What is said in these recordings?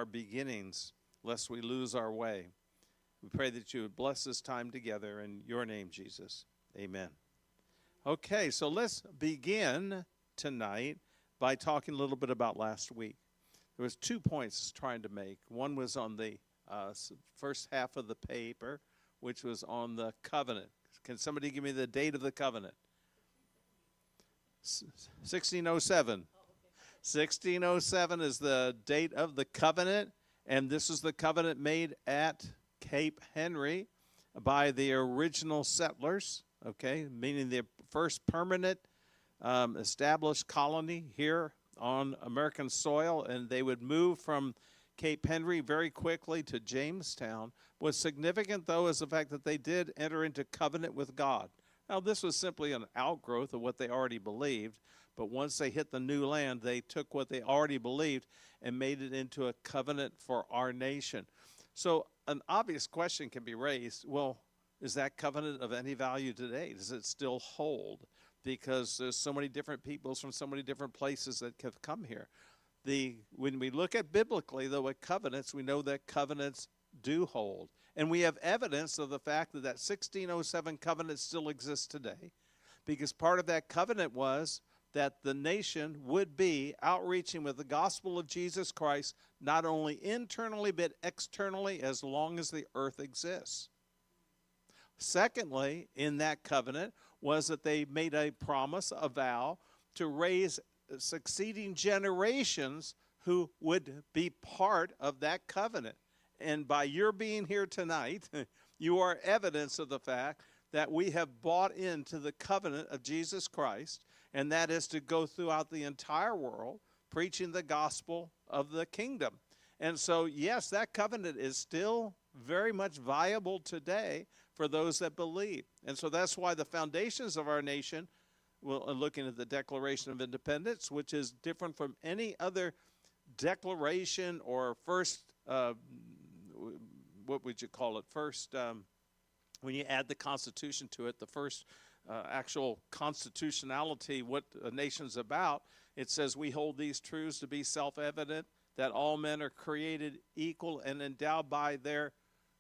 our beginnings, lest we lose our way. We pray that you would bless this time together in your name, Jesus. Amen. Okay, so let's begin tonight by talking a little bit about last week. There was 2 points I was trying to make. One was on the first half of the paper, which was on the covenant. Can somebody give me the date of the covenant? 1607. 1607 is the date of the covenant, and this is the covenant made at Cape Henry by the original settlers, okay, meaning the first permanent established colony here on American soil, and they would move from Cape Henry very quickly to Jamestown. What's significant, though, is the fact that they did enter into covenant with God. Now, this was simply an outgrowth of what they already believed, but once they hit the new land, they took what they already believed and made it into a covenant for our nation. So an obvious question can be raised, well, is that covenant of any value today? Does it still hold? Because there's so many different peoples from so many different places that have come here. When we look at biblically, though, at covenants, we know that covenants do hold. And we have evidence of the fact that that 1607 covenant still exists today, because part of that covenant was that the nation would be outreaching with the gospel of Jesus Christ, not only internally but externally, as long as the earth exists. Secondly, in that covenant was that they made a promise, a vow, to raise succeeding generations who would be part of that covenant. And by your being here tonight, you are evidence of the fact that we have bought into the covenant of Jesus Christ, and that is to go throughout the entire world preaching the gospel of the kingdom. And so, yes, that covenant is still very much viable today for those that believe. And so that's why the foundations of our nation, well, looking at the Declaration of Independence, which is different from any other declaration or first, what would you call it, first, when you add the Constitution to it, the first actual constitutionality, what a nation's about, it says we hold these truths to be self-evident, that all men are created equal and endowed by their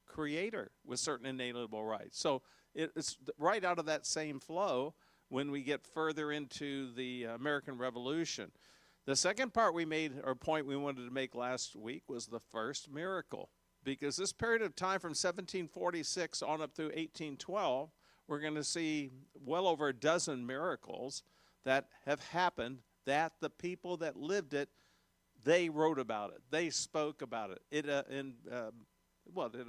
Creator with certain inalienable rights. So it's right out of that same flow when we get further into the American Revolution. The second part we made, or point we wanted to make last week, was the first miracle. Because this period of time from 1746 on up through 1812, we're going to see well over a dozen miracles that have happened, that the people that lived it, they wrote about it. They spoke about it. It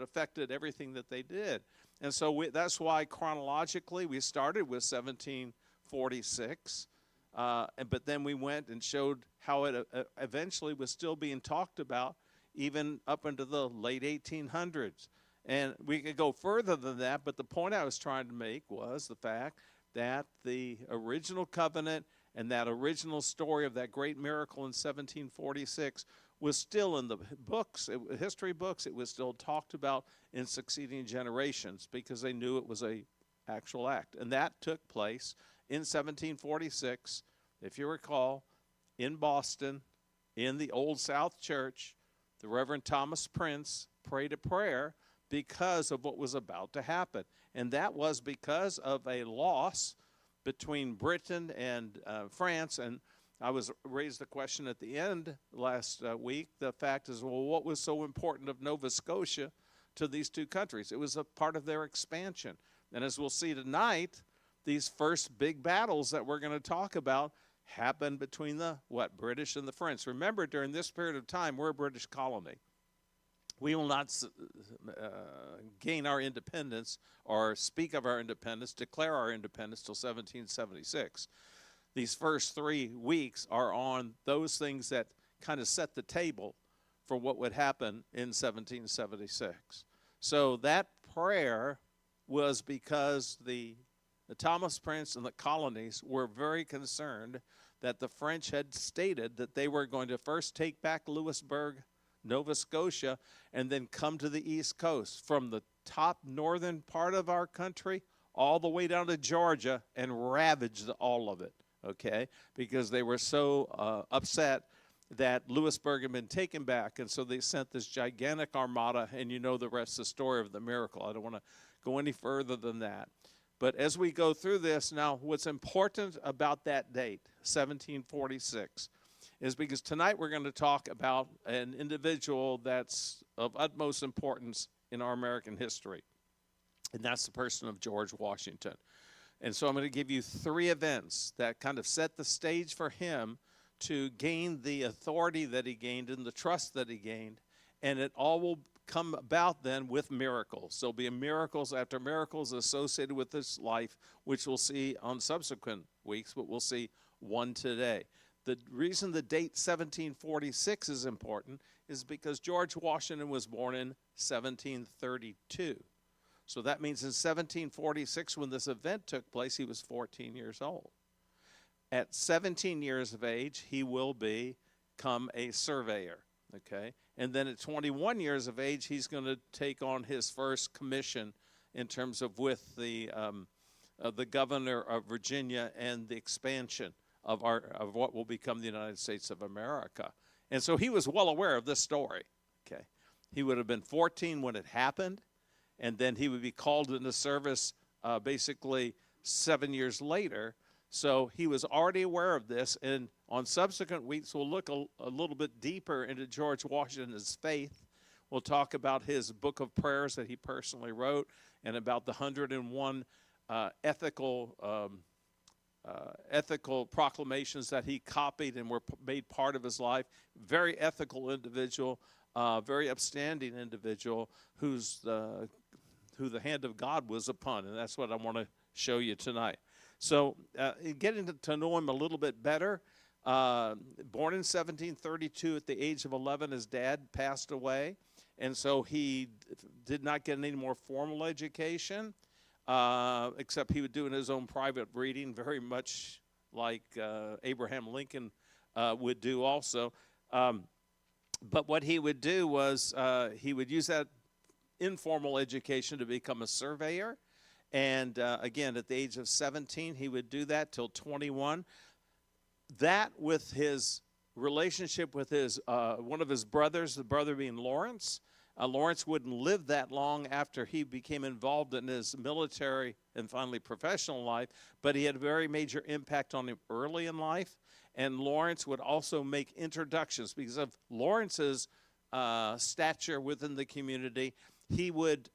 affected everything that they did. And so that's why chronologically we started with 1746, but then we went and showed how it eventually was still being talked about even up into the late 1800s. And we could go further than that, but the point I was trying to make was the fact that the original covenant and that original story of that great miracle in 1746 was still in the books, history books. It was still talked about in succeeding generations because they knew it was a actual act. And that took place in 1746, if you recall, in Boston, in the Old South Church. The Reverend Thomas Prince prayed a prayer because of what was about to happen. And that was because of a loss between Britain and France. And I was raised the question at the end last week. The fact is, well, what was so important of Nova Scotia to these two countries? It was a part of their expansion. And as we'll see tonight, these first big battles that we're going to talk about happened between the British and the French. Remember, during this period of time, we're a British colony. We will not gain our independence or speak of our independence, declare our independence till 1776. These first 3 weeks are on those things that kind of set the table for what would happen in 1776. So that prayer was because the Thomas Prince and the colonies were very concerned that the French had stated that they were going to first take back Louisburg, Nova Scotia, and then come to the East Coast from the top northern part of our country all the way down to Georgia and ravage all of it, okay, because they were so upset that Louisburg had been taken back, and so they sent this gigantic armada, and you know the rest of the story of the miracle. I don't want to go any further than that. But as we go through this, now what's important about that date, 1746, is because tonight we're going to talk about an individual that's of utmost importance in our American history, and that's the person of George Washington. And so I'm going to give you 3 events that kind of set the stage for him to gain the authority that he gained and the trust that he gained, and it all will come about then with miracles. There'll be miracles after miracles associated with this life, which we'll see on subsequent weeks, but we'll see one today. The reason the date 1746 is important is because George Washington was born in 1732. So that means in 1746, when this event took place, he was 14 years old. At 17 years of age, he will become a surveyor, okay? And then at 21 years of age, he's going to take on his first commission in terms of with the governor of Virginia and the expansion of what will become the United States of America. And so he was well aware of this story, okay? He would have been 14 when it happened, and then he would be called into service basically 7 years later. So he was already aware of this, and on subsequent weeks, we'll look a little bit deeper into George Washington's faith. We'll talk about his book of prayers that he personally wrote and about the 101 ethical proclamations that he copied and were made part of his life. Very ethical individual, very upstanding individual who the hand of God was upon, and that's what I want to show you tonight. So getting to know him a little bit better, born in 1732 at the age of 11, his dad passed away, and so he did not get any more formal education, except he would do in his own private reading, very much like Abraham Lincoln would do also. But what he would do was he would use that informal education to become a surveyor. And again, at the age of 17, he would do that till 21. That with his relationship with his one of his brothers, the brother being Lawrence. Lawrence wouldn't live that long after he became involved in his military and finally professional life, but he had a very major impact on him early in life. And Lawrence would also make introductions because of Lawrence's stature within the community. He would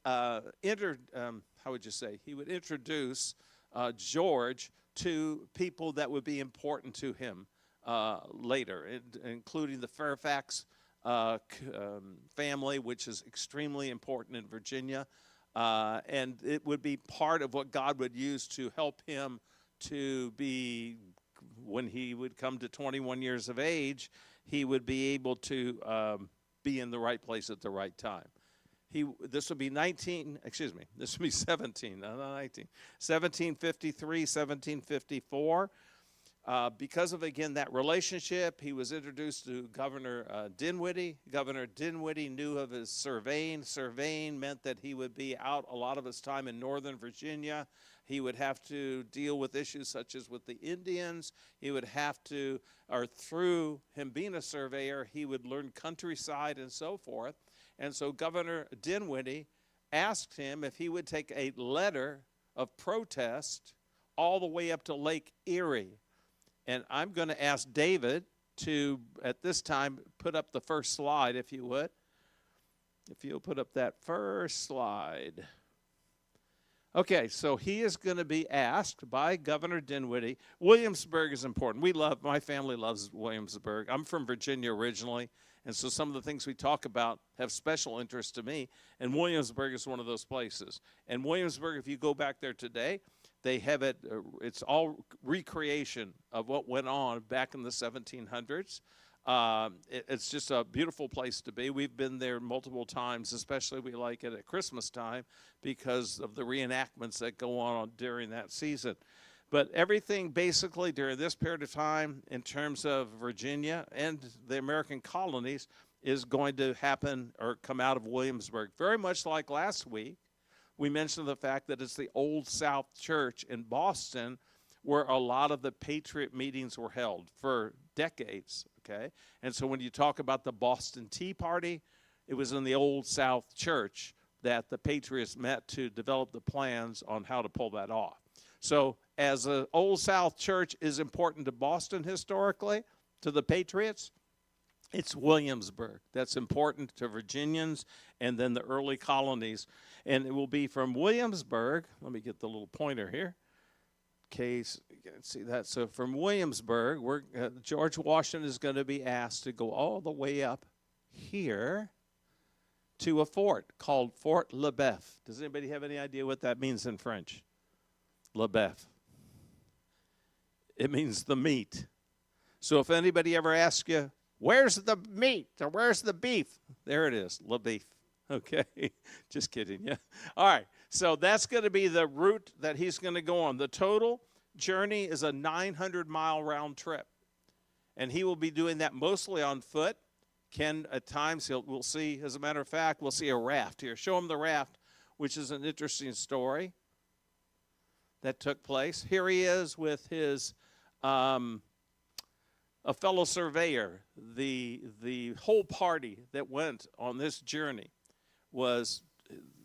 he would introduce George to people that would be important to him later, including the Fairfax family, which is extremely important in Virginia. And it would be part of what God would use to help him to be, when he would come to 21 years of age, he would be able to be in the right place at the right time. This would be 17, not 19. 1753, 1754. Because of, again, that relationship, he was introduced to Governor Dinwiddie. Governor Dinwiddie knew of his surveying. Surveying meant that he would be out a lot of his time in Northern Virginia. He would have to deal with issues such as with the Indians. He would have to, or through him being a surveyor, he would learn countryside and so forth. And so Governor Dinwiddie asked him if he would take a letter of protest all the way up to Lake Erie. And I'm going to ask David to, at this time, put up the first slide, if you would. If you'll put up that first slide. Okay, so he is going to be asked by Governor Dinwiddie. Williamsburg is important. My family loves Williamsburg. I'm from Virginia originally, and so some of the things we talk about have special interest to me, and Williamsburg is one of those places. And Williamsburg, if you go back there today, they have it, it's all recreation of what went on back in the 1700s. It's just a beautiful place to be. We've been there multiple times, especially we like it at Christmas time because of the reenactments that go on during that season. But everything basically during this period of time in terms of Virginia and the American colonies is going to happen or come out of Williamsburg. Very much like last week, we mentioned the fact that it's the Old South Church in Boston where a lot of the Patriot meetings were held. For decades, okay? And so when you talk about the Boston Tea Party, it was in the Old South Church that the Patriots met to develop the plans on how to pull that off. So as the Old South Church is important to Boston historically, to the Patriots, it's Williamsburg. That's important to Virginians and then the early colonies. And it will be from Williamsburg. Let me get the little pointer here. In case you can see that. So from Williamsburg, George Washington is going to be asked to go all the way up here to a fort called Fort Le Boeuf. Does anybody have any idea what that means in French? Le Boeuf. It means the meat. So if anybody ever asks you, where's the meat or where's the beef? There it is, Le Boeuf. Okay, just kidding, yeah. All right, so that's going to be the route that he's going to go on. The total journey is a 900-mile round trip, and he will be doing that mostly on foot. Ken, at times, we'll see, as a matter of fact, we'll see a raft here. Show him the raft, which is an interesting story that took place. Here he is with his a fellow surveyor. The whole party that went on this journey was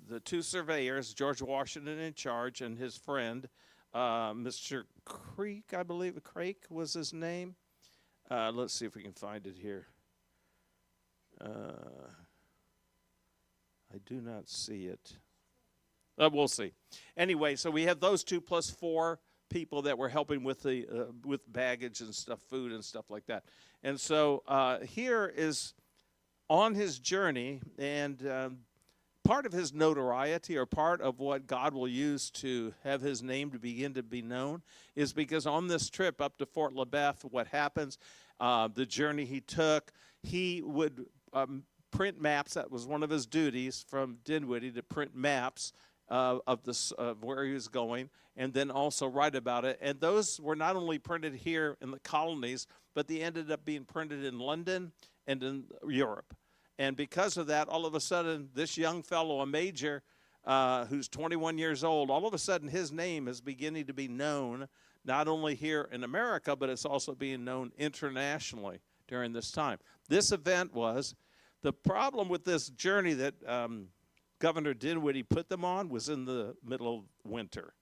the two surveyors, George Washington in charge and his friend, Mr. Creek, I believe. Craik was his name. Let's see if we can find it here. I do not see it. We'll see. Anyway, so we have those two plus 4 people that were helping with the with baggage and stuff, food and stuff like that. And so here is on his journey, and part of his notoriety, or part of what God will use to have his name to begin to be known, is because on this trip up to Fort Le Boeuf, what happens, the journey he took, he would print maps. That was one of his duties from Dinwiddie, to print maps of where he was going, and then also write about it. And those were not only printed here in the colonies, but they ended up being printed in London and in Europe. And because of that, all of a sudden, this young fellow, a major who's 21 years old, all of a sudden his name is beginning to be known not only here in America, but it's also being known internationally during this time. This event was, the problem with this journey that Governor Dinwiddie put them on was in the middle of winter.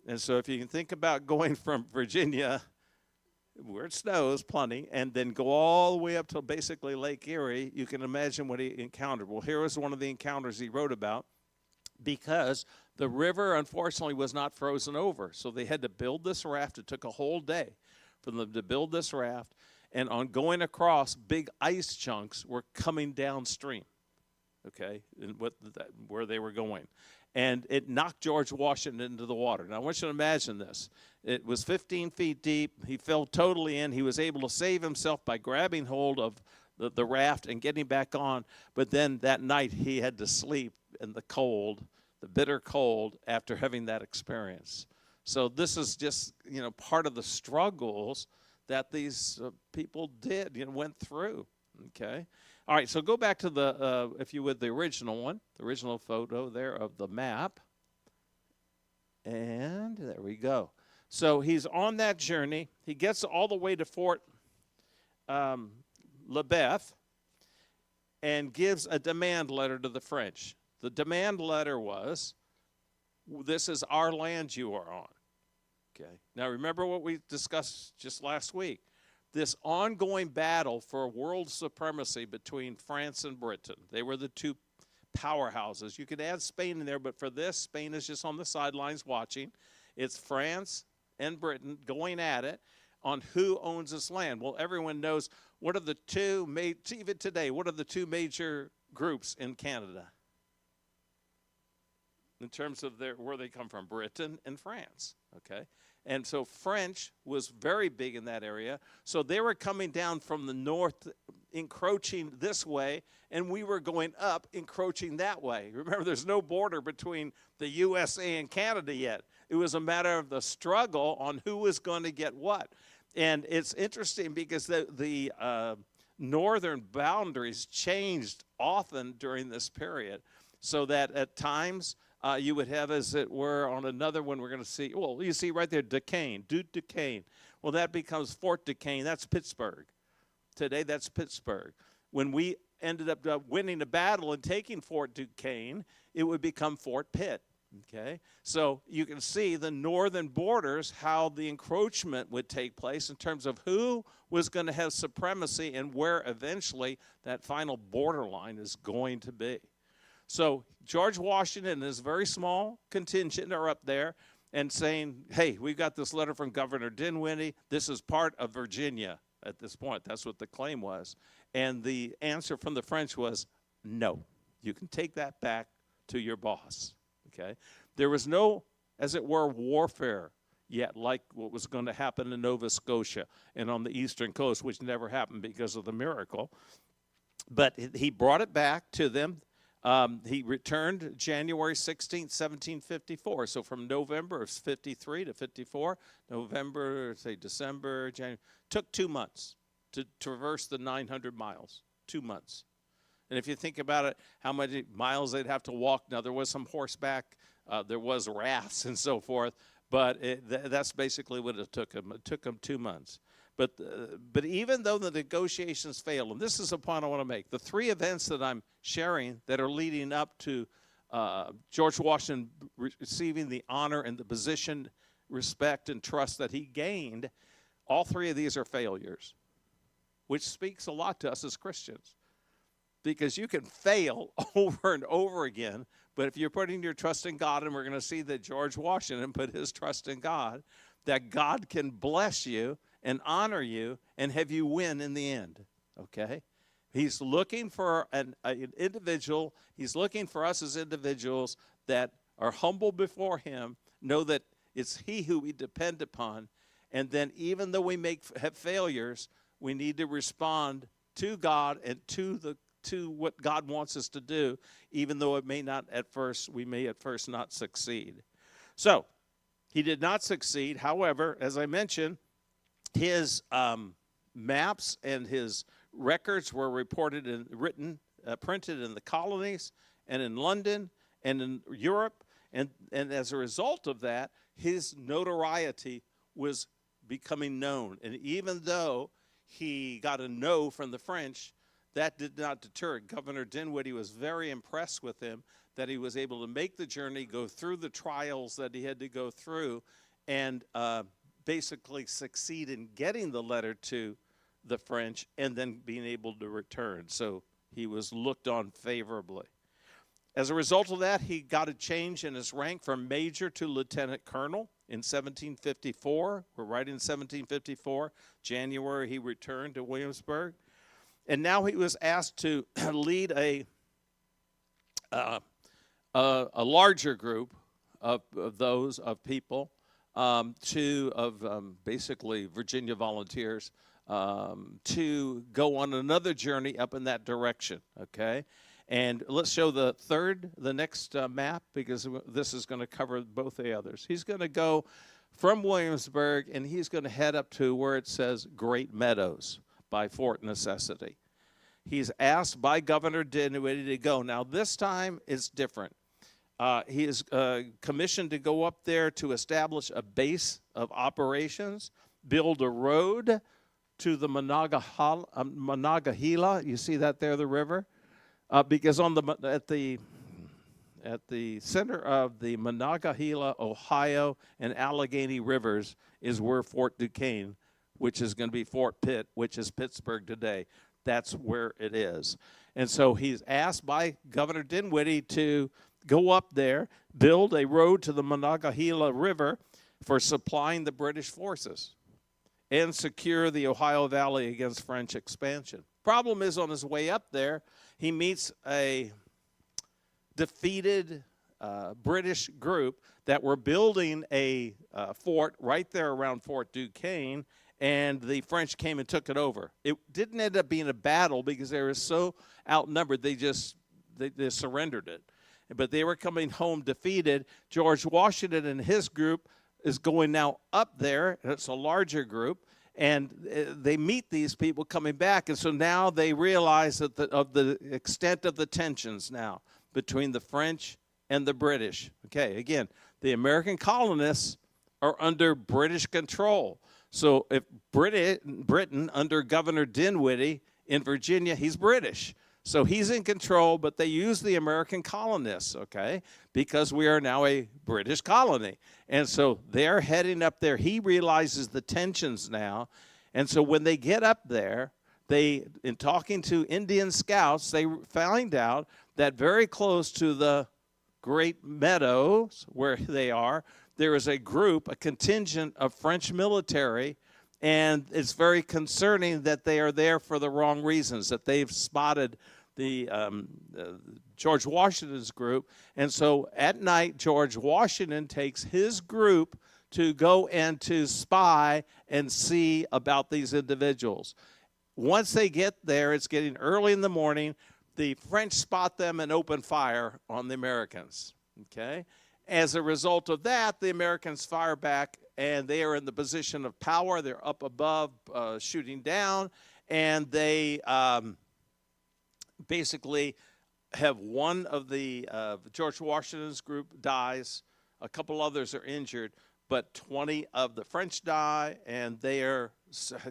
And so if you can think about going from Virginia, where it snows plenty, and then go all the way up to basically Lake Erie, you can imagine what he encountered. Well, here was one of the encounters he wrote about, because the river, unfortunately, was not frozen over. So they had to build this raft. It took a whole day for them to build this raft. And on going across, big ice chunks were coming downstream, okay, and where they were going. And it knocked George Washington into the water. Now, I want you to imagine this. It was 15 feet deep. He fell totally in. He was able to save himself by grabbing hold of the raft and getting back on. But then that night he had to sleep in the cold, the bitter cold, after having that experience. So this is just, part of the struggles that these people went through, okay? All right, so go back to the, if you would, the original one, the original photo there of the map. And there we go. So he's on that journey. He gets all the way to Fort Le Boeuf and gives a demand letter to the French. The demand letter was, this is our land you are on. Okay. Now remember what we discussed just last week. This ongoing battle for world supremacy between France and Britain. They were the two powerhouses. You could add Spain in there, but for this, Spain is just on the sidelines watching. It's France and Britain going at it on who owns this land. Well, everyone knows what are the two, even today, what are the two major groups in Canada? In terms of where they come from, Britain and France, okay? And so French was very big in that area. So they were coming down from the north, encroaching this way, and we were going up, encroaching that way. Remember, there's no border between the USA and Canada yet. It was a matter of the struggle on who was going to get what. And it's interesting because the northern boundaries changed often during this period, so that at times you would have, as it were, on another one we're going to see, well, you see right there, Duquesne, Duquesne, Well, that becomes Fort Duquesne. That's Pittsburgh. Today, that's Pittsburgh. When we ended up winning the battle and taking Fort Duquesne, it would become Fort Pitt. Okay, so you can see the northern borders, how the encroachment would take place in terms of who was going to have supremacy and where eventually that final borderline is going to be. So George Washington and his very small contingent are up there and saying, hey, we've got this letter from Governor Dinwiddie. This is part of Virginia at this point. That's what the claim was. And the answer from the French was, no, you can take that back to your boss. Okay, there was no, as it were, warfare yet, like what was going to happen in Nova Scotia and on the eastern coast, which never happened because of the miracle. But he brought it back to them. He returned January 16th, 1754. So from November of 53 to 54, November, say December, January, took 2 months to traverse the 900 miles, 2 months. And if you think about it, how many miles they'd have to walk. Now, there was some horseback, there was rafts and so forth, but that's basically what it took them. It took them 2 months. But even though the negotiations failed, and this is a point I want to make, the three events that I'm sharing that are leading up to George Washington receiving the honor and the position, respect, and trust that he gained, all three of these are failures, which speaks a lot to us as Christians. Because you can fail over and over again, but if you're putting your trust in God, and we're going to see that George Washington put his trust in God, that God can bless you and honor you and have you win in the end, okay? He's looking for an individual. He's looking for us as individuals that are humble before him, know that it's he who we depend upon, and then even though we have failures, we need to respond to God and to what God wants us to do, even though we may at first not succeed. So he did not succeed. However, as I mentioned, his maps and his records were reported and printed in the colonies and in London and in Europe. And as a result of that, his notoriety was becoming known. And even though he got a no from the French, that did not deter. Governor Dinwiddie was very impressed with him, that he was able to make the journey, go through the trials that he had to go through, and basically succeed in getting the letter to the French and then being able to return. So he was looked on favorably. As a result of that, he got a change in his rank from major to lieutenant colonel in 1754. We're right in 1754. January, he returned to Williamsburg. And now he was asked to lead a larger group of people, basically Virginia volunteers, to go on another journey up in that direction, okay? And let's show the next map, because this is going to cover both the others. He's going to go from Williamsburg, and he's going to head up to where it says Great Meadows by Fort Necessity. He's asked by Governor Dinwiddie to go. Now, this time it's different. He is commissioned to go up there to establish a base of operations, build a road to the Monongahela. You see that there, the river? Because at the center of the Monongahela, Ohio, and Allegheny rivers is where Fort Duquesne, which is going to be Fort Pitt, which is Pittsburgh today. That's where it is. And so he's asked by Governor Dinwiddie to go up there, build a road to the Monongahela River for supplying the British forces and secure the Ohio Valley against French expansion. Problem is, on his way up there, he meets a defeated British group that were building a fort right there around Fort Duquesne, and the French came and took it over. It didn't end up being a battle because they were so outnumbered, they surrendered it. But they were coming home defeated. George Washington and his group is going now up there, and it's a larger group, and they meet these people coming back, and so now they realize that of the extent of the tensions now between the French and the British. Okay, again, the American colonists are under British control. So if Britain under Governor Dinwiddie in Virginia, he's British. So he's in control, but they use the American colonists, okay, because we are now a British colony. And so they're heading up there. He realizes the tensions now. And so when they get up there, in talking to Indian scouts, they find out that very close to the Great Meadows where they are, there is a group, a contingent of French military, and it's very concerning that they are there for the wrong reasons, that they've spotted the George Washington's group. And so at night, George Washington takes his group to go and to spy and see about these individuals. Once they get there, it's getting early in the morning. The French spot them and open fire on the Americans, okay? As a result of that, the Americans fire back, and they are in the position of power. They're up above, shooting down, and they basically have one of the George Washington's group dies. A couple others are injured, but 20 of the French die, and they are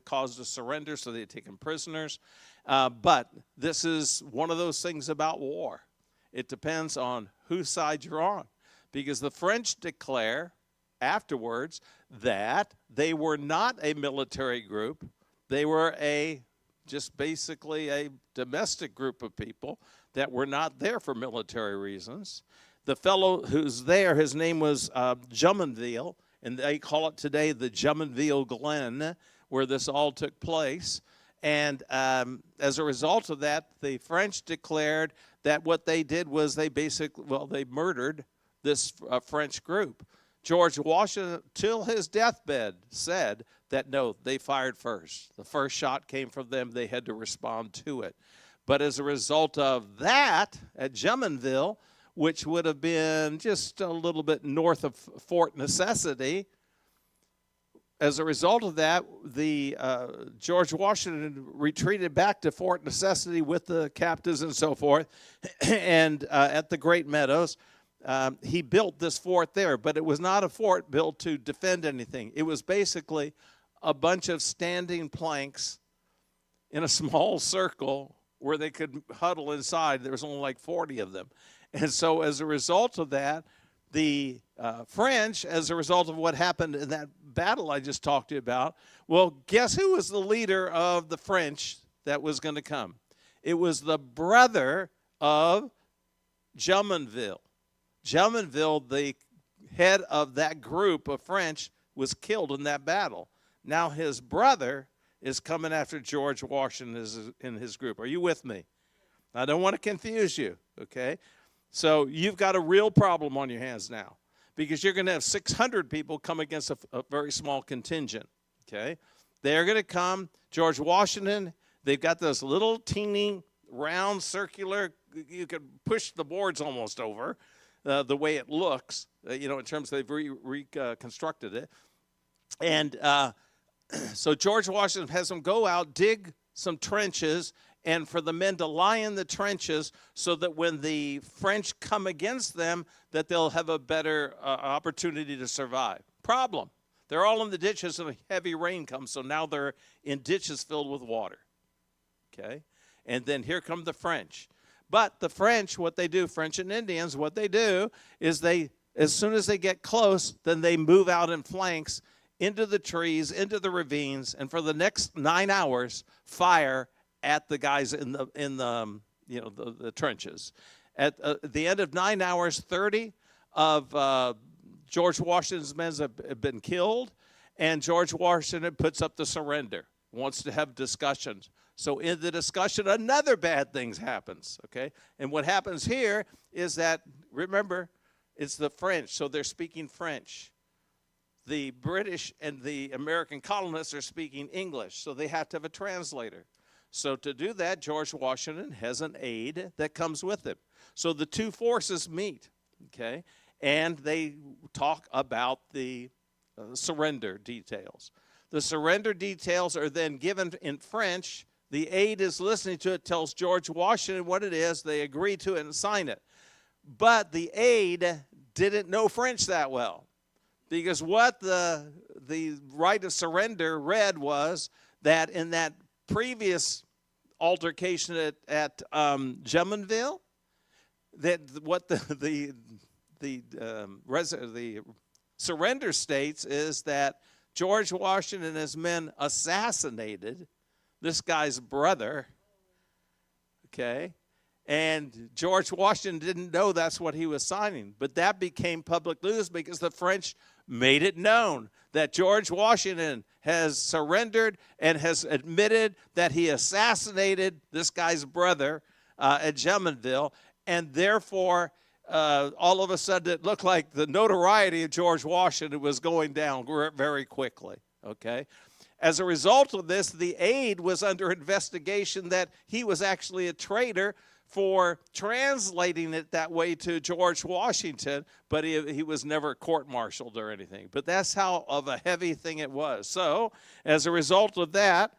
caused to surrender, so they're taken prisoners. But this is one of those things about war. It depends on whose side you're on, because the French declare afterwards that they were not a military group. They were just basically a domestic group of people that were not there for military reasons. The fellow who's there, his name was Jumonville, and they call it today the Jumonville Glen, where this all took place. And as a result of that, the French declared that what they did was they murdered this French group. George Washington, till his deathbed, said that no, they fired first. The first shot came from them. They had to respond to it. But as a result of that, at Jumonville, which would have been just a little bit north of Fort Necessity, as a result of that, the George Washington retreated back to Fort Necessity with the captives and so forth, and at the Great Meadows, he built this fort there. But it was not a fort built to defend anything. It was basically a bunch of standing planks in a small circle where they could huddle inside. There was only like 40 of them. And so as a result of that, the French, as a result of what happened in that battle I just talked to you about, well, guess who was the leader of the French that was going to come? It was the brother of Jumonville. Jumonville, the head of that group of French, was killed in that battle. Now his brother is coming after George Washington in his group. Are you with me? I don't want to confuse you, okay? So you've got a real problem on your hands now, because you're going to have 600 people come against a very small contingent, okay? They're going to come. George Washington, they've got this little teeny round circular, you could push the boards almost over the way it looks, in terms of they've reconstructed it. And so George Washington has them go out, dig some trenches, and for the men to lie in the trenches so that when the French come against them, that they'll have a better opportunity to survive. Problem, they're all in the ditches and a heavy rain comes, so now they're in ditches filled with water, okay? And then here come the French. But the French, what they do, French and Indians, what they do is as soon as they get close, then they move out in flanks into the trees, into the ravines, and for the next 9 hours, fire at the guys in the trenches. At the end of 9 hours, 30 of George Washington's men have been killed, and George Washington puts up the surrender, wants to have discussions. So in the discussion, another bad thing happens, okay? And what happens here is that, remember, it's the French, so they're speaking French. The British and the American colonists are speaking English, so they have to have a translator. So to do that, George Washington has an aide that comes with him. So the two forces meet, okay, and they talk about the surrender details. The surrender details are then given in French. The aide is listening to it, tells George Washington what it is. They agree to it and sign it. But the aide didn't know French that well. Because what the right of surrender read was that in that previous altercation at Jumonville, that what the surrender states is that George Washington and his men assassinated this guy's brother, okay? And George Washington didn't know that's what he was signing. But that became public news because the French made it known that George Washington has surrendered and has admitted that he assassinated this guy's brother at Jumonville. And therefore, all of a sudden, it looked like the notoriety of George Washington was going down very quickly, okay? As a result of this, the aide was under investigation that he was actually a traitor for translating it that way to George Washington, but he was never court-martialed or anything. But that's how of a heavy thing it was. So as a result of that,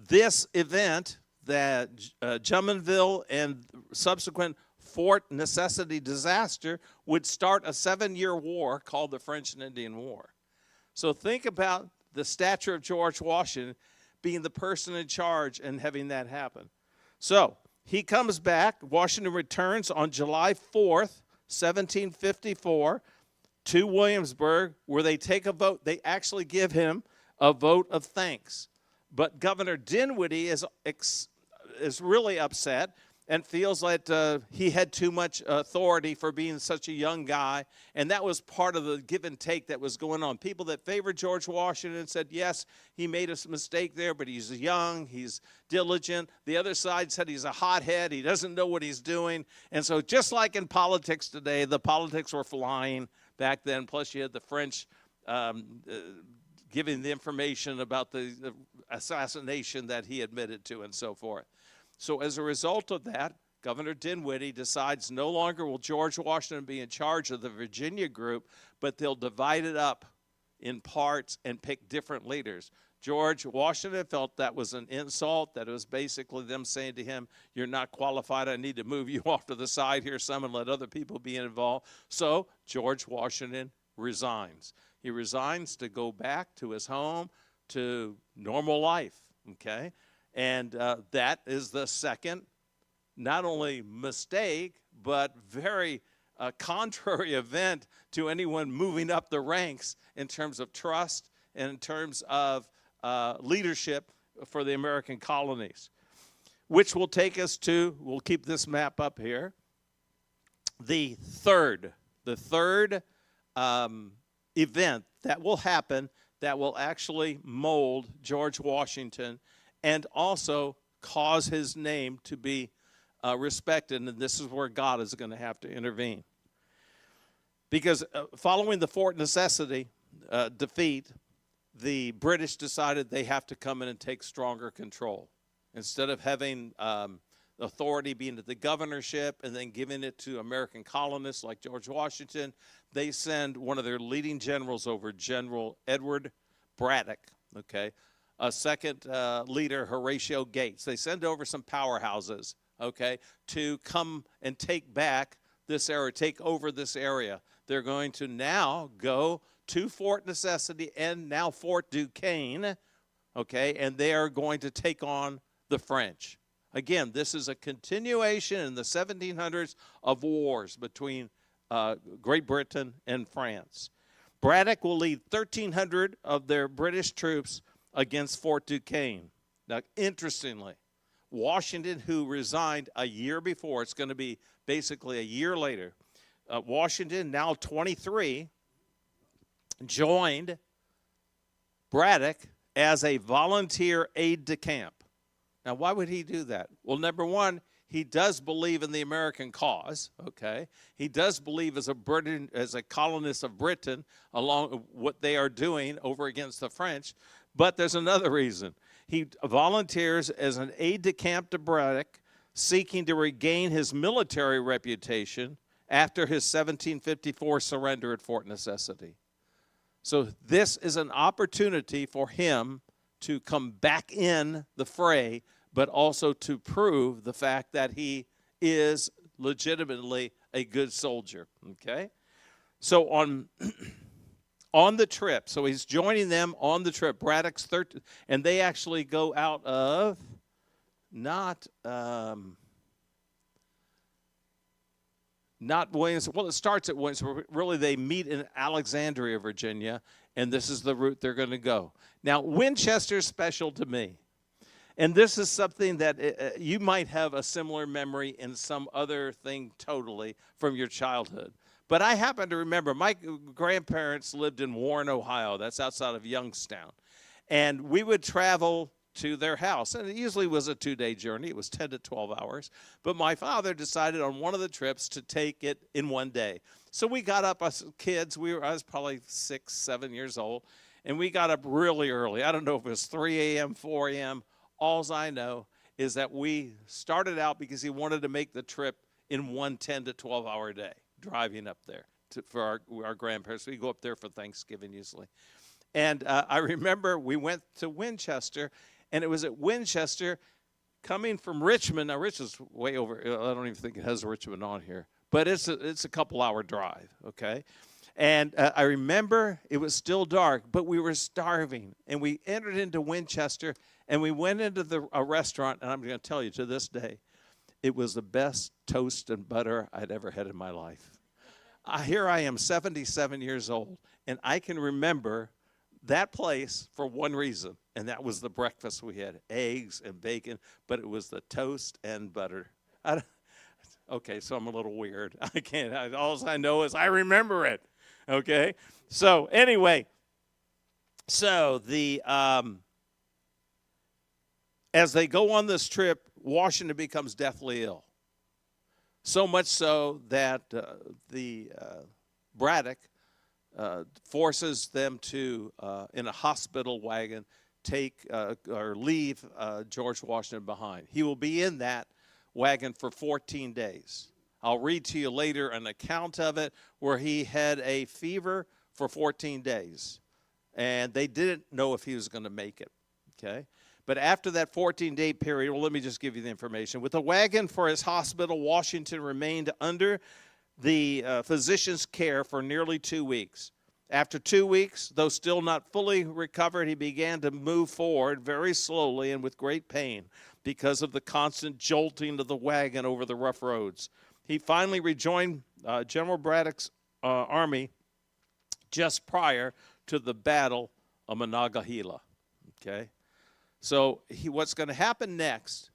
this event, that Jumonville and subsequent Fort Necessity disaster, would start a 7-year war called the French and Indian War. So think about the stature of George Washington being the person in charge and having that happen. So he comes back. Washington returns on July 4th, 1754, to Williamsburg, where they take a vote. They actually give him a vote of thanks. But Governor Dinwiddie is really upset and feels like he had too much authority for being such a young guy. And that was part of the give and take that was going on. People that favored George Washington said, yes, he made a mistake there, but he's young, he's diligent. The other side said he's a hothead, he doesn't know what he's doing. And so just like in politics today, the politics were flying back then. Plus you had the French giving the information about the assassination that he admitted to and so forth. So as a result of that, Governor Dinwiddie decides no longer will George Washington be in charge of the Virginia group, but they'll divide it up in parts and pick different leaders. George Washington felt that was an insult, that it was basically them saying to him, you're not qualified, I need to move you off to the side here some and let other people be involved. So George Washington resigns. He resigns to go back to his home, to normal life, okay? And that is the second, not only mistake, but very contrary event to anyone moving up the ranks in terms of trust and in terms of leadership for the American colonies. Which will take us to, we'll keep this map up here, the third event that will happen that will actually mold George Washington and also cause his name to be respected. And this is where God is going to have to intervene. Because following the Fort Necessity defeat, the British decided they have to come in and take stronger control. Instead of having authority being at the governorship and then giving it to American colonists like George Washington, they send one of their leading generals over, General Edward Braddock, okay? A second leader, Horatio Gates. They send over some powerhouses, okay, to come and take back this area, take over this area. They're going to now go to Fort Necessity and now Fort Duquesne, okay, and they are going to take on the French. Again, this is a continuation in the 1700s of wars between Great Britain and France. Braddock will lead 1,300 of their British troops against Fort Duquesne. Now, interestingly, Washington, who resigned a year before, it's going to be basically a year later, Washington, now 23, joined Braddock as a volunteer aide-de-camp. Now, why would he do that? Well, number one, he does believe in the American cause, okay? He does believe as a colonist of Britain along what they are doing over against the French. But there's another reason. He volunteers as an aide-de-camp to Braddock, seeking to regain his military reputation after his 1754 surrender at Fort Necessity. So this is an opportunity for him to come back in the fray, but also to prove the fact that he is legitimately a good soldier, okay? So on the trip, so he's joining them on the trip. Braddock's 13, and they actually go out of not Williams. Well, it starts at Williams. Really, they meet in Alexandria, Virginia, and this is the route they're going to go. Now, Winchester's special to me. And this is something that you might have a similar memory in some other thing totally from your childhood. But I happen to remember my grandparents lived in Warren, Ohio. That's outside of Youngstown. And we would travel to their house. And it usually was a 2-day journey. It was 10 to 12 hours. But my father decided on one of the trips to take it in one day. So we got up as kids. I was probably 6, 7 years old. And we got up really early. I don't know if it was 3 a.m., 4 a.m., all I know is that we started out because he wanted to make the trip in one 10 to 12-hour day, driving up there for our grandparents. We go up there for Thanksgiving usually. And I remember we went to Winchester, and it was at Winchester coming from Richmond. Now, Richmond's way over. I don't even think it has Richmond on here. But it's a couple-hour drive, okay? And I remember it was still dark, but we were starving. And we entered into Winchester, and we went into a restaurant, and I'm going to tell you to this day, it was the best toast and butter I'd ever had in my life. Here I am, 77 years old, and I can remember that place for one reason, and that was the breakfast we had, eggs and bacon, but it was the toast and butter. Okay, so I'm a little weird. I can't. All I know is I remember it. Okay, so anyway, so as they go on this trip, Washington becomes deathly ill. So much so that Braddock forces them to, in a hospital wagon, take or leave George Washington behind. He will be in that wagon for 14 days. I'll read to you later an account of it where he had a fever for 14 days. And they didn't know if he was going to make it, okay? But after that 14-day period, well, let me just give you the information. With a wagon for his hospital, Washington remained under the physician's care for nearly 2 weeks. After 2 weeks, though still not fully recovered, he began to move forward very slowly and with great pain because of the constant jolting of the wagon over the rough roads. He finally rejoined General Braddock's army just prior to the Battle of Monongahela. Okay? So what's going to happen next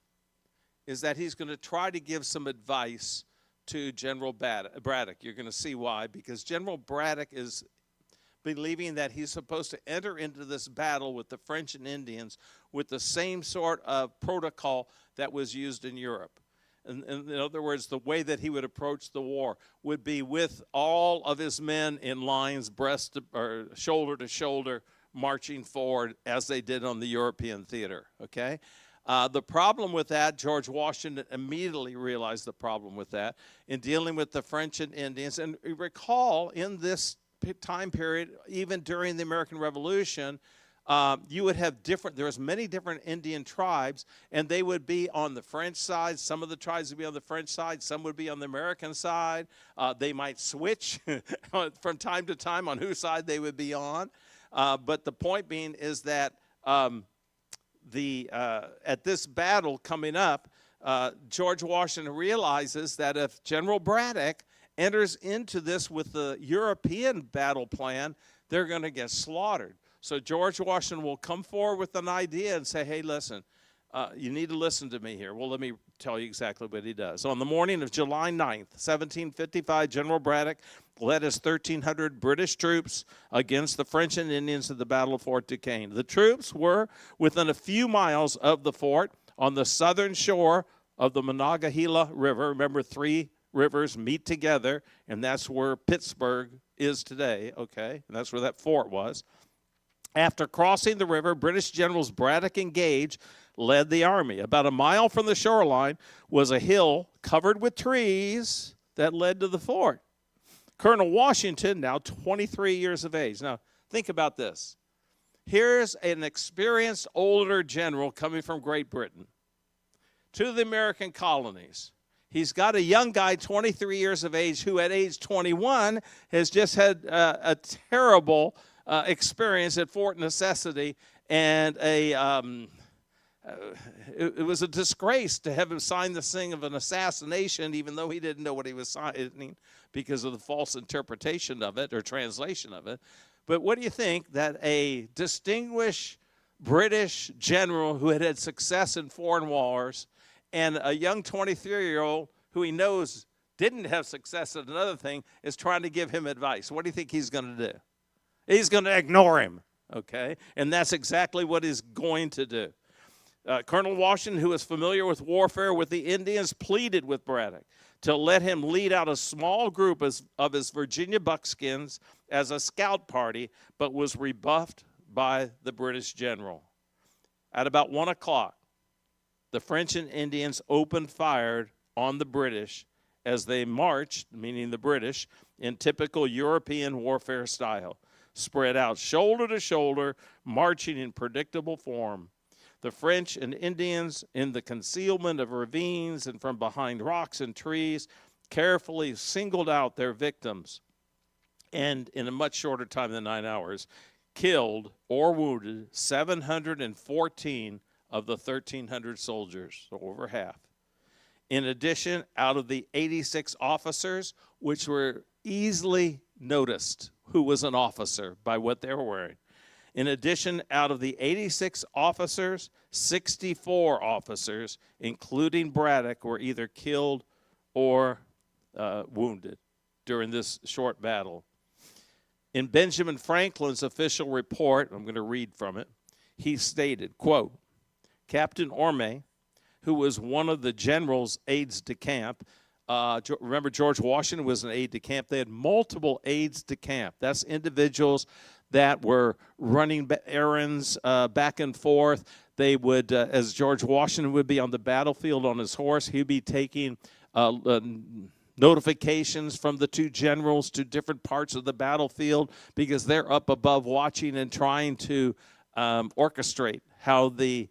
is that he's going to try to give some advice to General Braddock. You're going to see why, because General Braddock is believing that he's supposed to enter into this battle with the French and Indians with the same sort of protocol that was used in Europe. In other words, the way that he would approach the war would be with all of his men in lines, shoulder to shoulder, marching forward as they did on the European theater, okay? The problem with that, George Washington immediately realized the problem with that in dealing with the French and Indians. And recall, in this time period, even during the American Revolution, you would have there was many different Indian tribes, and they would be on the French side. Some of the tribes would be on the French side. Some would be on the American side. They might switch from time to time on whose side they would be on. But the point being is that at this battle coming up, George Washington realizes that if General Braddock enters into this with the European battle plan, they're going to get slaughtered. So George Washington will come forward with an idea and say, hey, listen, you need to listen to me here. Well, let me tell you exactly what he does. On the morning of July 9th, 1755, General Braddock led his 1,300 British troops against the French and Indians at the Battle of Fort Duquesne. The troops were within a few miles of the fort on the southern shore of the Monongahela River. Remember, 3 rivers meet together, and that's where Pittsburgh is today, okay? And that's where that fort was. After crossing the river, British generals Braddock and Gage led the army. About a mile from the shoreline was a hill covered with trees that led to the fort. Colonel Washington, now 23 years of age. Now, think about this. Here's an experienced older general coming from Great Britain to the American colonies. He's got a young guy, 23 years of age, who at age 21 has just had a terrible experience at Fort Necessity, and it was a disgrace to have him sign this thing of an assassination, even though he didn't know what he was signing because of the false interpretation of it or translation of it. But what do you think that a distinguished British general who had had success in foreign wars and a young 23-year-old who he knows didn't have success at another thing is trying to give him advice? What do you think he's going to do? He's going to ignore him, okay? And that's exactly what he's going to do. Colonel Washington, who was familiar with warfare with the Indians, pleaded with Braddock to let him lead out a small group of his Virginia buckskins as a scout party, but was rebuffed by the British general. At about 1 o'clock, the French and Indians opened fire on the British as they marched, meaning the British, in typical European warfare style, spread out shoulder to shoulder, marching in predictable form. The French and Indians, in the concealment of ravines and from behind rocks and trees, carefully singled out their victims, and in a much shorter time than 9 hours, killed or wounded 714 of the 1,300 soldiers, so over half. In addition, out of the 86 officers, which were easily noticed who was an officer by what they were wearing, in addition, out of the 86 officers, 64 officers, including Braddock, were either killed or wounded during this short battle. In Benjamin Franklin's official report, I'm going to read from it, he stated, quote, Captain Orme, who was one of the general's aides-de-camp, remember George Washington was an aide-de-camp. They had multiple aides-de-camp. That's individuals that were running errands back and forth. They would, as George Washington would be on the battlefield on his horse, he'd be taking notifications from the two generals to different parts of the battlefield because they're up above watching and trying to orchestrate how the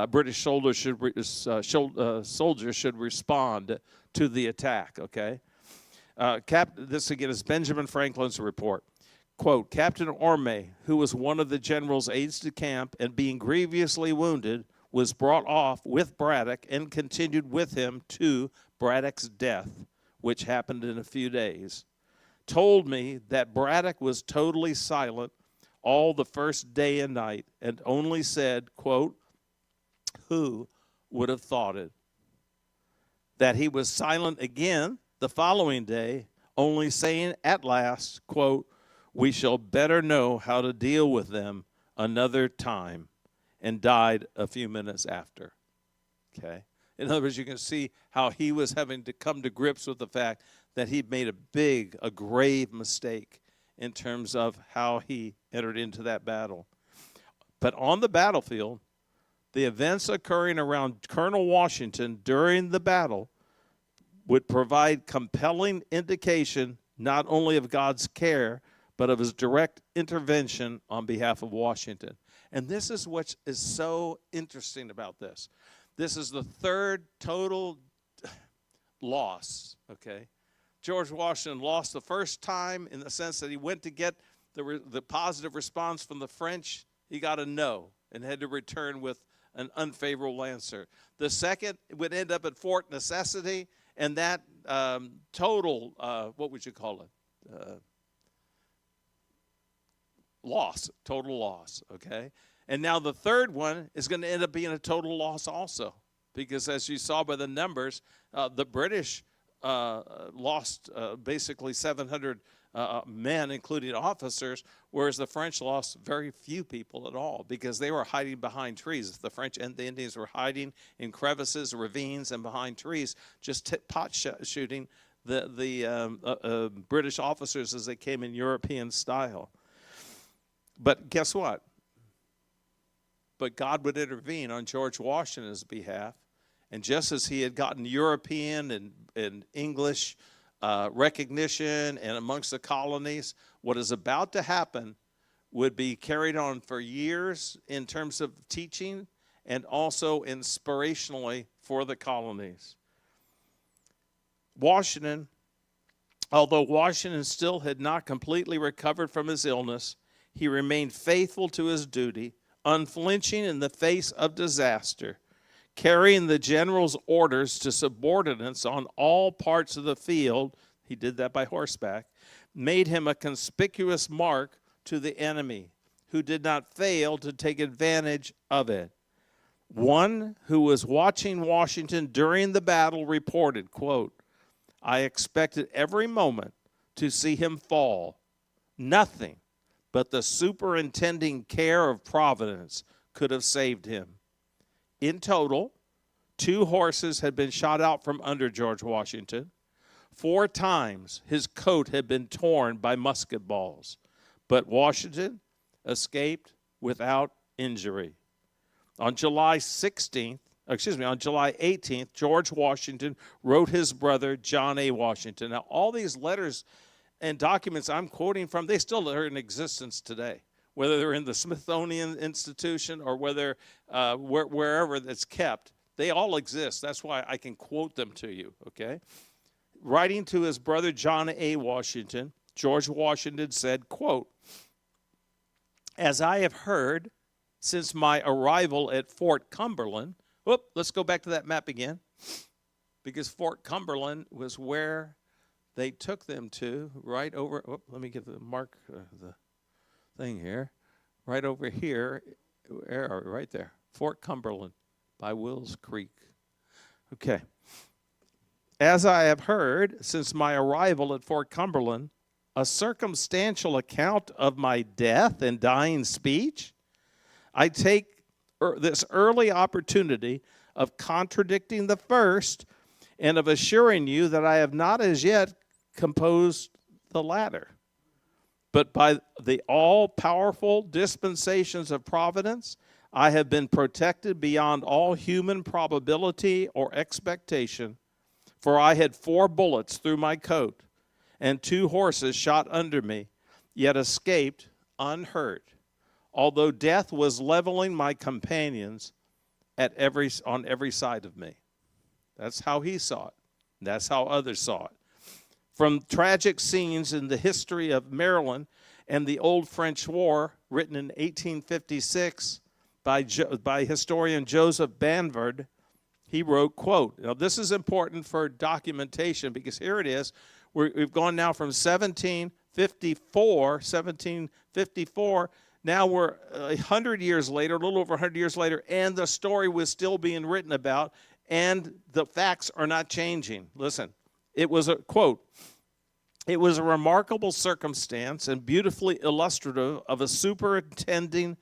British soldiers should respond to the attack, okay? This, again, is Benjamin Franklin's report. Quote, Captain Orme, who was one of the general's aides-de-camp and being grievously wounded, was brought off with Braddock and continued with him to Braddock's death, which happened in a few days. Told me that Braddock was totally silent all the first day and night and only said, quote, who would have thought it? That he was silent again the following day, only saying at last, quote, we shall better know how to deal with them another time, and died a few minutes after. Okay? In other words, you can see how he was having to come to grips with the fact that he'd made a grave mistake in terms of how he entered into that battle. But on the battlefield, the events occurring around Colonel Washington during the battle would provide compelling indication not only of God's care, but of his direct intervention on behalf of Washington. And this is what is so interesting about this. This is the third total loss, okay? George Washington lost the first time in the sense that he went to get the positive response from the French. He got a no and had to return with an unfavorable answer. The second would end up at Fort Necessity, and that total, what would you call it? Loss, total loss, okay? And now the third one is going to end up being a total loss also, because as you saw by the numbers, the British lost basically 700 men, including officers, whereas the French lost very few people at all because they were hiding behind trees. The French and the Indians were hiding in crevices, ravines, and behind trees, just shooting the British officers as they came in European style. But guess what? But God would intervene on George Washington's behalf. And just as he had gotten European and English recognition and amongst the colonies, what is about to happen would be carried on for years in terms of teaching and also inspirationally for the colonies. although Washington still had not completely recovered from his illness, he remained faithful to his duty, unflinching in the face of disaster, carrying the general's orders to subordinates on all parts of the field. He did that by horseback, made him a conspicuous mark to the enemy, who did not fail to take advantage of it. One who was watching Washington during the battle reported, quote, "I expected every moment to see him fall. Nothing but the superintending care of Providence could have saved him." In total, 2 horses had been shot out from under George Washington. 4 times his coat had been torn by musket balls, but Washington escaped without injury. On July 18th, George Washington wrote his brother, John A. Washington. Now, all these letters and documents I'm quoting from, they still are in existence today, whether they're in the Smithsonian Institution or whether wherever it's kept. They all exist. That's why I can quote them to you, okay? Writing to his brother, John A. Washington, George Washington said, quote, "As I have heard since my arrival at Fort Cumberland," let's go back to that map again, because Fort Cumberland was where they took them to, right over, let me get the mark, the thing here, right over here, right there, Fort Cumberland by Wills Creek. Okay. "As I have heard since my arrival at Fort Cumberland, a circumstantial account of my death and dying speech, I take this early opportunity of contradicting the first and of assuring you that I have not as yet composed the latter. But by the all-powerful dispensations of Providence, I have been protected beyond all human probability or expectation, for I had 4 bullets through my coat and 2 horses shot under me, yet escaped unhurt, although death was leveling my companions on every side of me." That's how he saw it. That's how others saw it. From tragic scenes in the history of Maryland and the Old French War, written in 1856 by historian Joseph Banvard, he wrote, quote, now this is important for documentation because here it is. We've gone now from 1754, now we're 100 years later, a little over 100 years later, and the story was still being written about, and the facts are not changing. Listen, it was a, quote, "It was a remarkable circumstance and beautifully illustrative of a superintending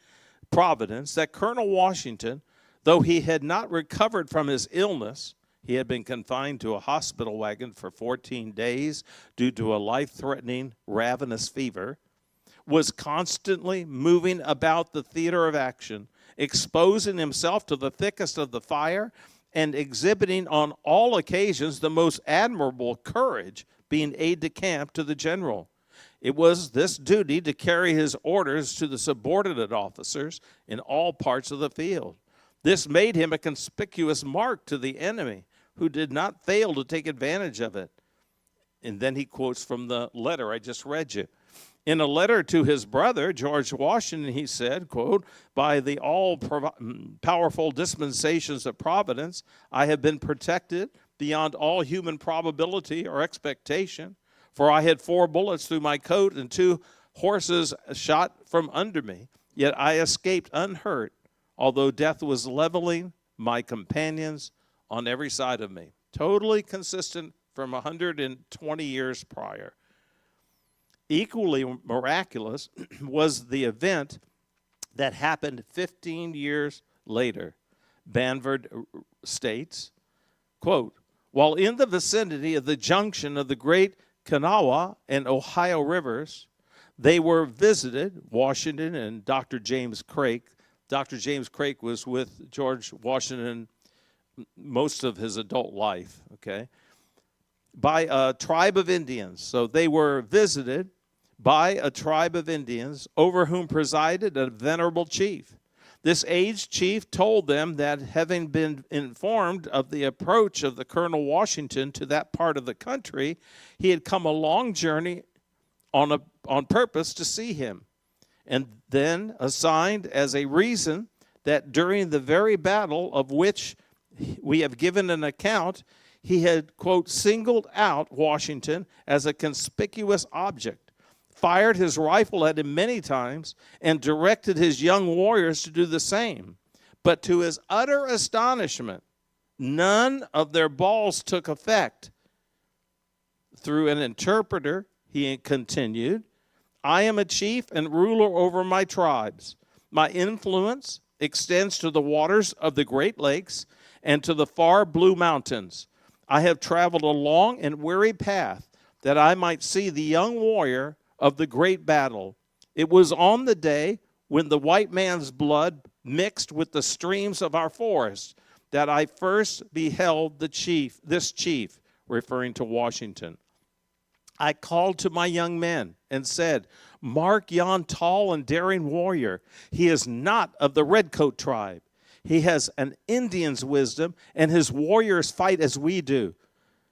Providence that Colonel Washington, though he had not recovered from his illness, he had been confined to a hospital wagon for 14 days due to a life-threatening ravenous fever, was constantly moving about the theater of action, exposing himself to the thickest of the fire, and exhibiting on all occasions the most admirable courage, being aide-de-camp to the general. It was this duty to carry his orders to the subordinate officers in all parts of the field. This made him a conspicuous mark to the enemy, who did not fail to take advantage of it." And then he quotes from the letter I just read you. In a letter to his brother, George Washington, he said, quote, "By the all-powerful dispensations of Providence, I have been protected beyond all human probability or expectation, for I had 4 bullets through my coat and 2 horses shot from under me, yet I escaped unhurt, although death was leveling my companions on every side of me." Totally consistent from 120 years prior. Equally miraculous was the event that happened 15 years later. Banvard states, quote, "While in the vicinity of the junction of the great Kanawha and Ohio rivers, they were visited, Washington and Dr. James Craik." Dr. James Craik was with George Washington most of his adult life, okay, by a tribe of Indians. So they were visited by a tribe of Indians over whom presided a venerable chief. This aged chief told them that, having been informed of the approach of the Colonel Washington to that part of the country, he had come a long journey on purpose to see him, and then assigned as a reason that during the very battle of which we have given an account, he had, quote, singled out Washington as a conspicuous object, fired his rifle at him many times, and directed his young warriors to do the same. But to his utter astonishment, none of their balls took effect. Through an interpreter, he continued, I am a chief and ruler over my tribes. My influence extends to the waters of the Great Lakes and to the far blue mountains. I have traveled a long and weary path that I might see the young warrior of the great battle. It was on the day when the white man's blood mixed with the streams of our forest that I first beheld this chief, referring to Washington. I called to my young men and said, mark yon tall and daring warrior. He is not of the redcoat tribe. He has an Indian's wisdom, and his warriors fight as we do.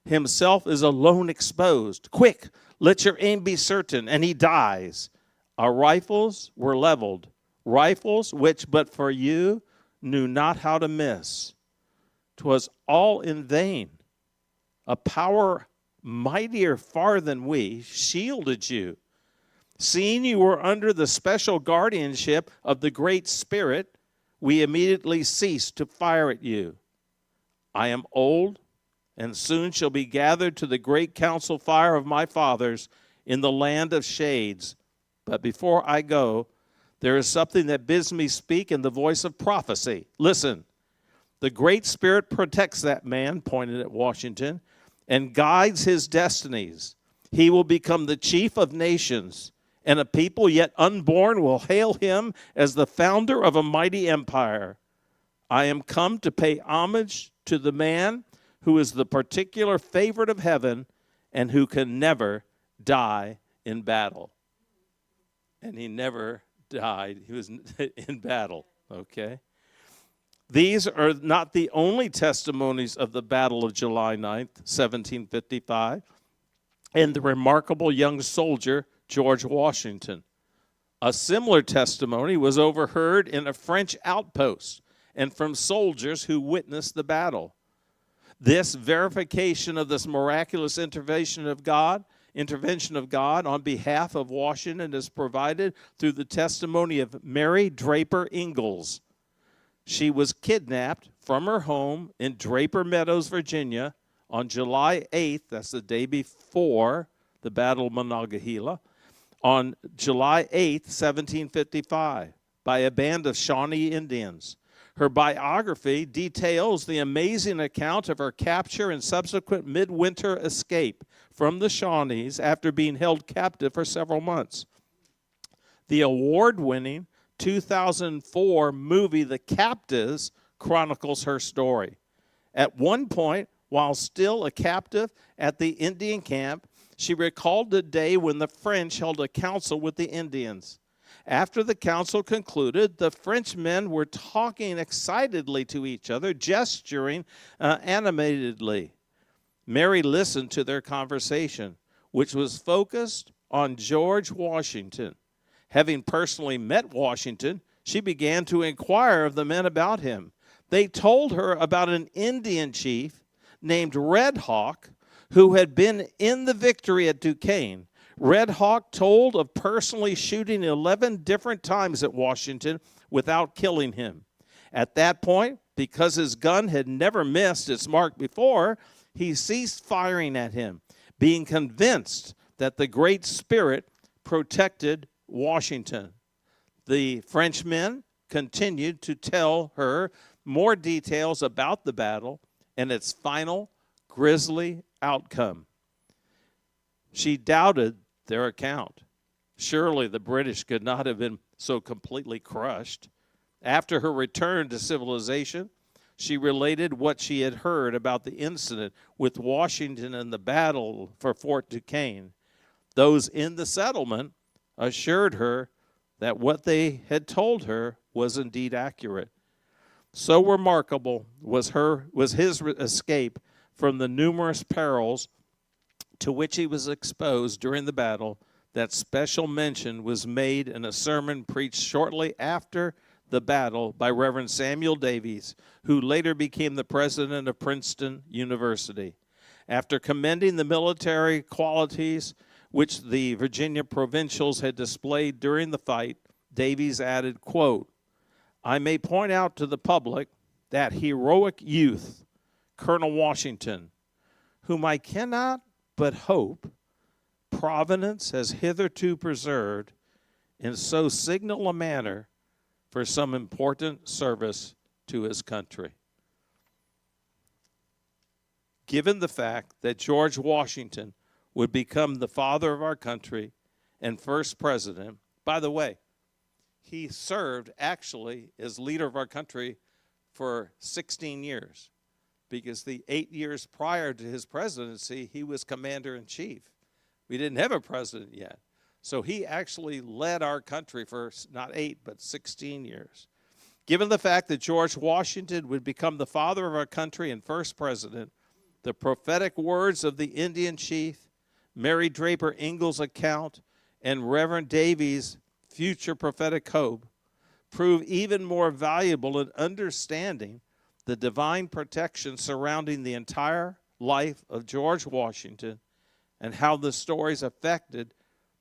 Himself is alone exposed. Quick, let your aim be certain, and he dies. Our rifles were leveled, rifles which but for you knew not how to miss. 'Twas all in vain. A power mightier far than we shielded you. Seeing you were under the special guardianship of the Great Spirit, we immediately ceased to fire at you. I am old, and soon shall be gathered to the great council fire of my fathers in the land of shades. But before I go, there is something that bids me speak in the voice of prophecy. Listen, the Great Spirit protects that man, pointed at Washington, and guides his destinies. He will become the chief of nations, and a people yet unborn will hail him as the founder of a mighty empire. I am come to pay homage to the man who is the particular favorite of heaven and who can never die in battle. And he never died. He was in battle, okay? These are not the only testimonies of the Battle of July 9th, 1755, and the remarkable young soldier, George Washington. A similar testimony was overheard in a French outpost and from soldiers who witnessed the battle. This verification of this miraculous intervention of God on behalf of Washington is provided through the testimony of Mary Draper Ingalls. She was kidnapped from her home in Draper Meadows, Virginia, on July 8th, that's the day before the Battle of Monongahela, on July 8th, 1755, by a band of Shawnee Indians. Her biography details the amazing account of her capture and subsequent midwinter escape from the Shawnees after being held captive for several months. The award-winning 2004 movie, The Captives, chronicles her story. At one point, while still a captive at the Indian camp, she recalled the day when the French held a council with the Indians. After the council concluded, the Frenchmen were talking excitedly to each other, gesturing animatedly. Mary listened to their conversation, which was focused on George Washington. Having personally met Washington, she began to inquire of the men about him. They told her about an Indian chief named Red Hawk who had been in the victory at Duquesne. Red Hawk told of personally shooting 11 different times at Washington without killing him. At that point, because his gun had never missed its mark before, he ceased firing at him, being convinced that the Great Spirit protected Washington. The Frenchmen continued to tell her more details about the battle and its final grisly outcome. She doubted their account. Surely the British could not have been so completely crushed. After her return to civilization, she related what she had heard about the incident with Washington and the battle for Fort Duquesne. Those in the settlement assured her that what they had told her was indeed accurate. So remarkable was his escape from the numerous perils to which he was exposed during the battle that special mention was made in a sermon preached shortly after the battle by Reverend Samuel Davies, who later became the president of Princeton University. After commending the military qualities which the Virginia provincials had displayed during the fight, Davies added, quote, "I may point out to the public that heroic youth, Colonel Washington, whom I cannot but hope Providence has hitherto preserved in so signal a manner for some important service to his country." Given the fact that George Washington would become the father of our country and first president, by the way, he served actually as leader of our country for 16 years, because the 8 years prior to his presidency, he was commander-in-chief. We didn't have a president yet. So he actually led our country for not 8, but 16 years. Given the fact that George Washington would become the father of our country and first president, the prophetic words of the Indian chief, Mary Draper Ingalls' account, and Reverend Davies' future prophetic hope prove even more valuable in understanding the divine protection surrounding the entire life of George Washington and how the stories affected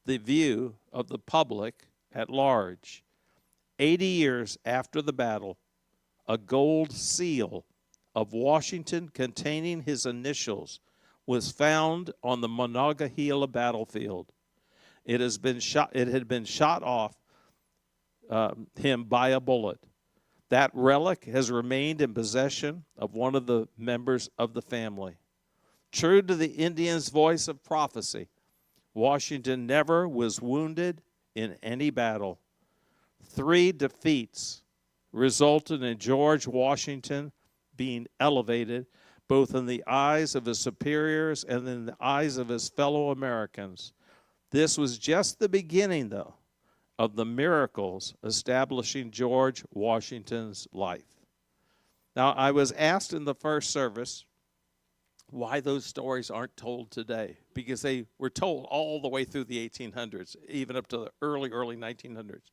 the view of the public at large. 80 years after the battle, a gold seal of Washington containing his initials was found on the Monongahela battlefield. It had been shot off him by a bullet. That relic has remained in possession of one of the members of the family. True to the Indian's voice of prophecy, Washington never was wounded in any battle. 3 defeats resulted in George Washington being elevated both in the eyes of his superiors and in the eyes of his fellow Americans. This was just the beginning, though, of the miracles establishing George Washington's life. Now, I was asked in the first service why those stories aren't told today, because they were told all the way through the 1800s, even up to the early 1900s.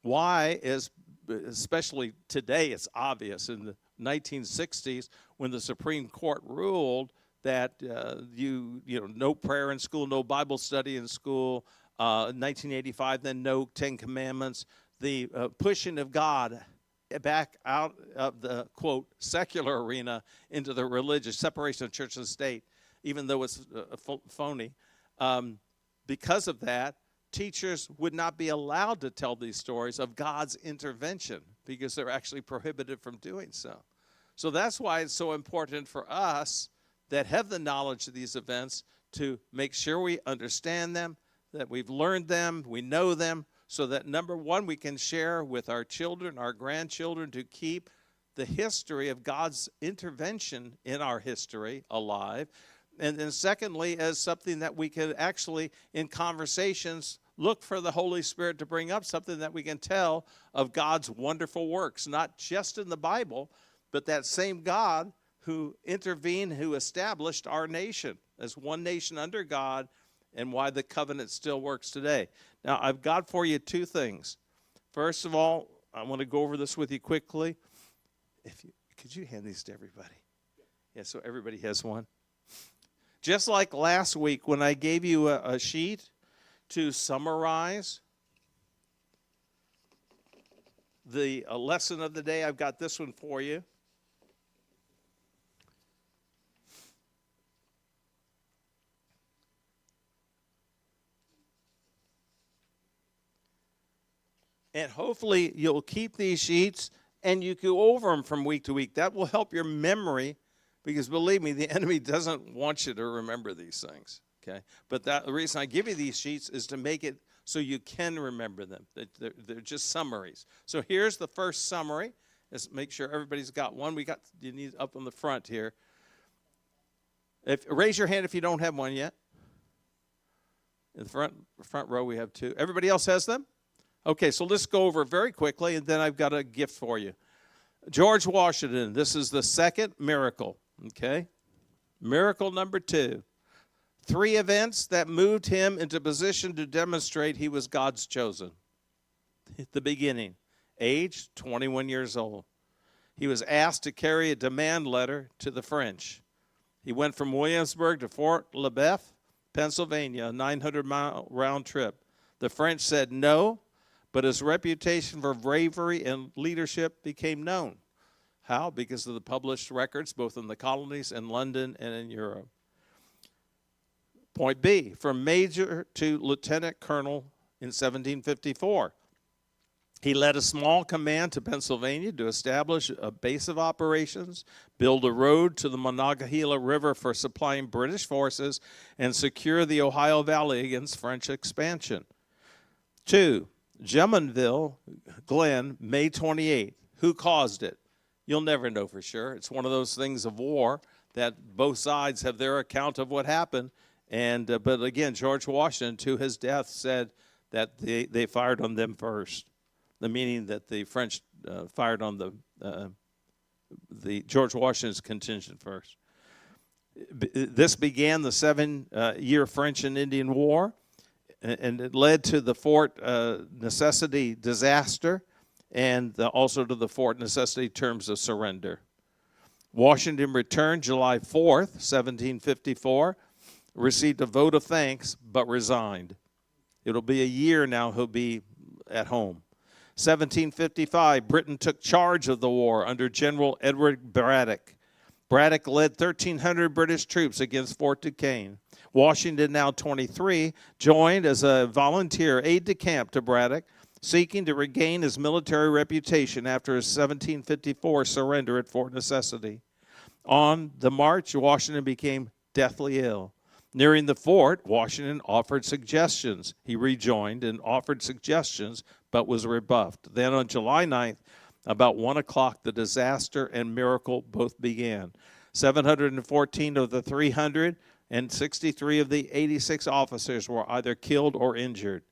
Why is, especially today, it's obvious. In the 1960s, when the Supreme Court ruled that no prayer in school, no Bible study in school, 1985, then no 10 Commandments, the pushing of God back out of the, quote, secular arena into the religious, separation of church and state, even though it's phony. Because of that, teachers would not be allowed to tell these stories of God's intervention because they're actually prohibited from doing so. So that's why it's so important for us that have the knowledge of these events to make sure we understand them, that we've learned them, we know them, so that, number one, we can share with our children, our grandchildren, to keep the history of God's intervention in our history alive. And then secondly, as something that we can actually, in conversations, look for the Holy Spirit to bring up something that we can tell of God's wonderful works, not just in the Bible, but that same God who intervened, who established our nation as one nation under God, and why the covenant still works today. Now, I've got for you 2 things. First of all, I want to go over this with you quickly. Could you hand these to everybody? Yeah, so everybody has one. Just like last week when I gave you a sheet to summarize the lesson of the day, I've got this one for you. And hopefully you'll keep these sheets and you go over them from week to week. That will help your memory, because believe me, the enemy doesn't want you to remember these things, okay? But the reason I give you these sheets is to make it so you can remember them. They're just summaries. So here's the first summary. Let's make sure everybody's got one. You need up on the front here. Raise your hand if you don't have one yet. In the front row we have 2. Everybody else has them? Okay, so let's go over it very quickly, and then I've got a gift for you. George Washington, this is the second miracle, okay? Miracle number 2. 3 events that moved him into position to demonstrate he was God's chosen. At the beginning, age 21 years old. He was asked to carry a demand letter to the French. He went from Williamsburg to Fort LaBeouf, Pennsylvania, a 900-mile round trip. The French said no, but his reputation for bravery and leadership became known. How? Because of the published records, both in the colonies, in London, and in Europe. Point B, from major to lieutenant colonel in 1754. He led a small command to Pennsylvania to establish a base of operations, build a road to the Monongahela River for supplying British forces, and secure the Ohio Valley against French expansion. 2, Jumonville Glen, May 28th. Who caused it? You'll never know for sure. It's one of those things of war that both sides have their account of what happened. But again, George Washington, to his death, said that they fired on them first. The meaning that the French fired on the George Washington's contingent first. This began the 7-year French and Indian War, and it led to the Fort Necessity disaster, and also to the Fort Necessity terms of surrender. Washington returned July 4th, 1754, received a vote of thanks, but resigned. It'll be a year now he'll be at home. 1755, Britain took charge of the war under General Edward Braddock. Braddock led 1,300 British troops against Fort Duquesne. Washington, now 23, joined as a volunteer aide-de-camp to Braddock, seeking to regain his military reputation after his 1754 surrender at Fort Necessity. On the march, Washington became deathly ill. Nearing the fort, Washington offered suggestions. He rejoined and offered suggestions, but was rebuffed. Then on July 9th, about 1 o'clock, the disaster and miracle both began. 714 of the 300 and 63 of the 86 officers were either killed or injured.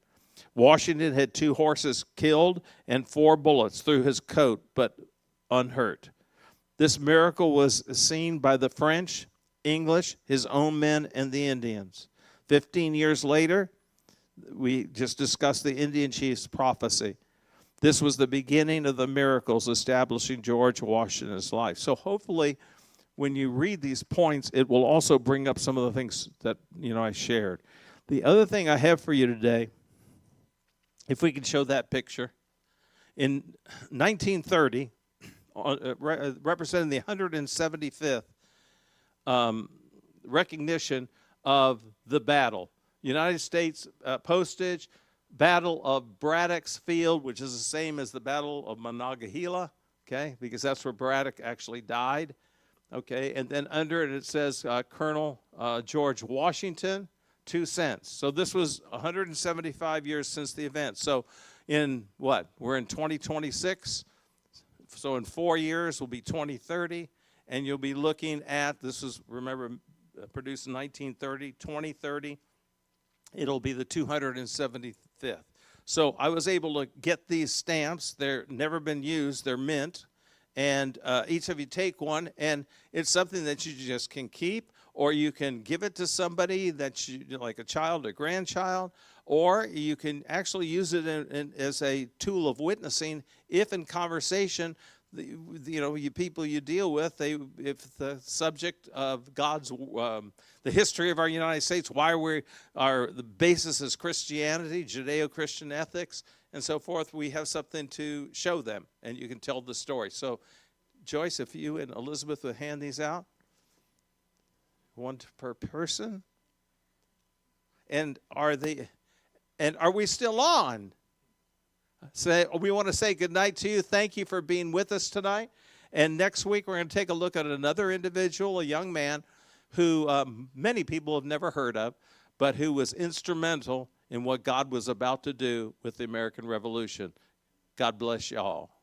Washington had 2 horses killed and 4 bullets through his coat, but unhurt. This miracle was seen by the French, English, his own men, and the Indians. 15 years later, we just discussed the Indian chief's prophecy. This was the beginning of the miracles establishing George Washington's life. So hopefully, when you read these points, it will also bring up some of the things that I shared. The other thing I have for you today, if we can show that picture, in 1930, representing the 175th recognition of the battle. United States postage, Battle of Braddock's Field, which is the same as the Battle of Monongahela, okay, because that's where Braddock actually died, okay, and then under it says Colonel George Washington, 2 cents. So this was 175 years since the event. So in what? We're in 2026, so in 4 years will be 2030, and you'll be looking at, this is, remember, produced in 1930, 2030, it'll be the 275th. So I was able to get these stamps. They're never been used. They're mint. And each of you take one, and it's something that you just can keep, or you can give it to somebody that like a child or grandchild, or you can actually use it as a tool of witnessing if in conversation, you people you deal with, if the subject of God's, the history of our United States, why the basis is Christianity, Judeo-Christian ethics, and so forth, we have something to show them, and you can tell the story. So, Joyce, if you and Elizabeth would hand these out, one per person. And are we still on? We want to say good night to you. Thank you for being with us tonight. And next week, we're going to take a look at another individual, a young man who many people have never heard of, but who was instrumental in what God was about to do with the American Revolution. God bless you all.